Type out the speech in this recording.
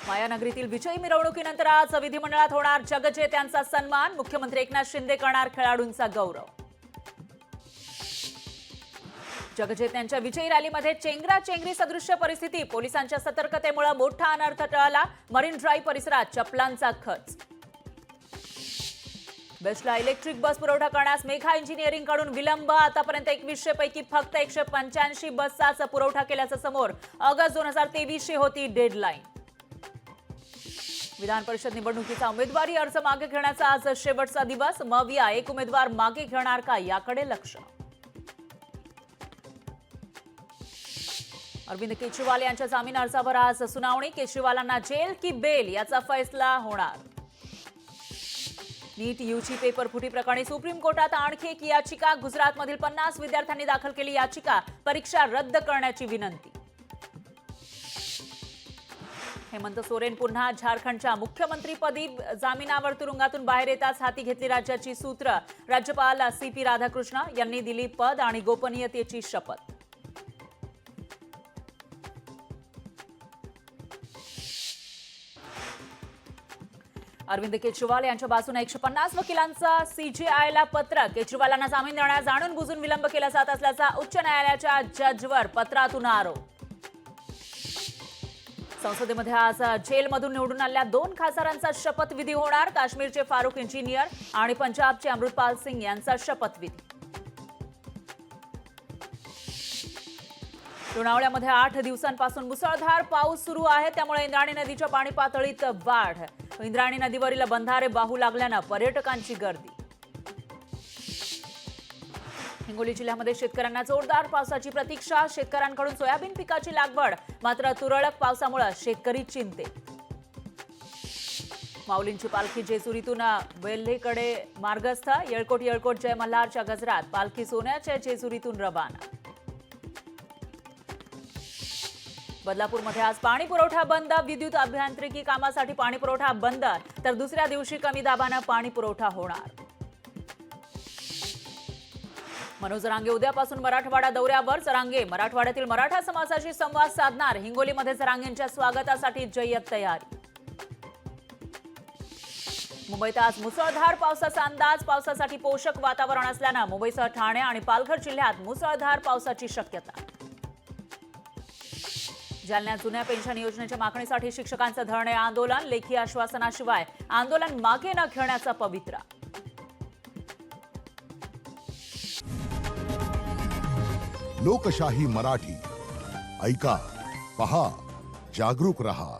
मायानगरीतील विजयी मिरवणुकीनंतर आज विधिमंडळात होणार जगजेत्यांचा सन्मान। मुख्यमंत्री एकनाथ शिंदे करणार खेळाडूंचा गौरव। जगजेत्यांच्या विजयी रॅलीमध्ये चेंगराचेंगरी सदृश्य परिस्थिती। पोलिसांच्या सतर्कतेमुळे मोठा अनर्थ टळला। मरीन ड्राईव्ह परिसरात चपलांचा खच। बेस्टला इलेक्ट्रिक बस पुरवठा करण्यास मेघा इंजिनिअरिंगकडून विलंब। आतापर्यंत 2100 पैकी फक्त 185 बसचाच पुरवठा केल्याचं समोर। ऑगस्ट 2023 होती डेडलाईन। विधान परिषद निवडणुकीचा उमेदवारी अर्ज मागे घेण्याचा आज शेवटचा दिवस। मविया एक उमेदवार मागे घेणार का याकडे लक्ष। अरविंद केजरीवाल यांच्या जामीन अर्जावर आज सुनावणी। केजरीवालांना जेल की बेल याचा फैसला होणार। नीट यूजी पेपर फुटी प्रकरणी सुप्रीम कोर्टात आणखी एक याचिका। गुजरातमधील 50 विद्यार्थ्यांनी दाखल केली याचिका। परीक्षा रद्द करण्याची विनंती। हेमंत सोरेन पुन्हा झारखंडच्या मुख्यमंत्रीपदी जामिनावर तुरुंगातून बाहेर येताच हाती घेतली राज्याची सूत्र। राज्यपाल CP राधाकृष्ण यांनी दिली पद आणि गोपनीयतेची शपथ। अरविंद केजरीवाल यांच्या बाजूने 150 वकिलांचा CJIला पत्र। केजरीवालांना जामीन देण्यास जाणून बुजून विलंब केला जात असल्याचा उच्च न्यायालयाच्या जजवर पत्रातून आरोप। संसदेमध्ये आज जेलमधून निवडून आलेल्या 2 खासदारांचा शपथविधी होणार। काश्मीरचे फारुख इंजिनियर आणि पंजाबचे अमृतपाल सिंग यांचा शपथविधी। लोणावळ्यामध्ये 8 दिवसांपासून मुसळधार पाऊस सुरू आहे, त्यामुळे इंद्रायणी नदीच्या पाणी पातळीत वाढ। इंद्रायणी नदीवरील बंधारे वाहू लागल्यानं पर्यटकांची गर्दी। हिंगोली जिल्ह्यामध्ये शेतकऱ्यांना जोरदार पावसाची प्रतीक्षा। शेतकऱ्यांकडून सोयाबीन पिकाची लागवड, मात्र तुरळक पावसामुळे शेतकरी चिंतेत। माऊलींची पालखी जेजुरीतून वेल्हेकडे मार्गस्थ। येळकोट येळकोट जय मल्हारच्या गजरात पालखी सोन्याच्या जेजुरीतून रवाना। बदलापूरमध्ये आज पाणी पुरवठा बंद। विद्युत अभियांत्रिकी कामासाठी पाणी पुरवठा बंद, तर दुसऱ्या दिवशी कमी दाबानं पाणी पुरवठा होणार। मनोज जरांगे उद्यापासून मराठवाडा दौऱ्यावर। जरांगे मराठवाड्यातील मराठा समाजाशी संवाद साधणार। हिंगोलीमध्ये जरांगेंच्या स्वागतासाठी जय्यत तयारी। मुंबईत आज मुसळधार पावसाचा अंदाज। पावसासाठी पोषक वातावरण असल्यानं मुंबईसह ठाणे आणि पालघर जिल्ह्यात मुसळधार पावसाची शक्यता। जालन्यात जुन्या पेन्शन योजनेच्या मागणीसाठी शिक्षकांचं धरणे आंदोलन। लेखी आश्वासनाशिवाय आंदोलन मागे न घेण्याचा पवित्रा। लोकशाही मराठी ऐका, पहा, जागरूक रहा।